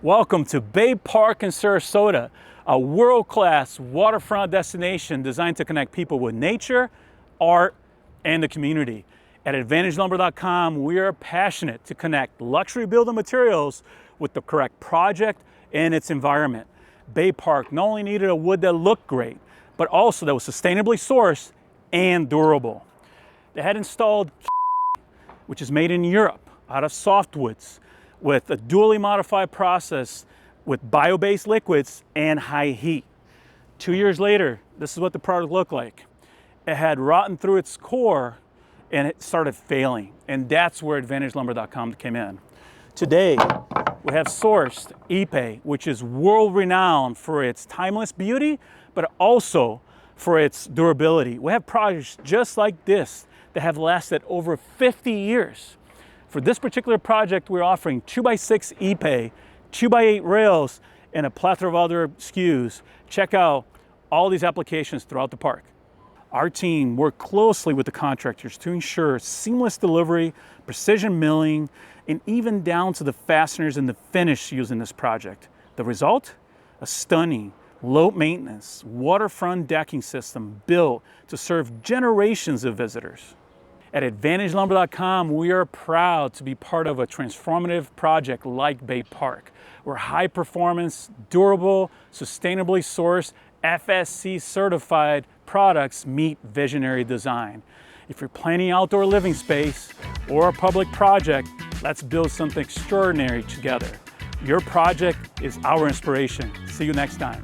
Welcome to Bay Park in Sarasota, a world-class waterfront destination designed to connect people with nature, art, and the community. At AdvantageLumber.com, we are passionate to connect luxury building materials with the correct project and its environment. Bay Park not only needed a wood that looked great, but also that was sustainably sourced and durable. They had installed which is made in Europe out of softwoods, with a dually modified process with bio-based liquids and high heat. 2 years later, this is what the product looked like. It had rotten through its core and it started failing. And that's where AdvantageLumber.com came in. Today, we have sourced Ipe, which is world-renowned for its timeless beauty, but also for its durability. We have projects just like this that have lasted over 50 years. For this particular project, we're offering 2x6 Ipe, 2x8 rails, and a plethora of other SKUs. Check out all these applications throughout the park. Our team worked closely with the contractors to ensure seamless delivery, precision milling, and even down to the fasteners and the finish used in this project. The result? A stunning, low maintenance, waterfront decking system built to serve generations of visitors. At AdvantageLumber.com, we are proud to be part of a transformative project like Bay Park, where high performance, durable, sustainably sourced, FSC certified products meet visionary design. If you're planning outdoor living space or a public project, let's build something extraordinary together. Your project is our inspiration. See you next time.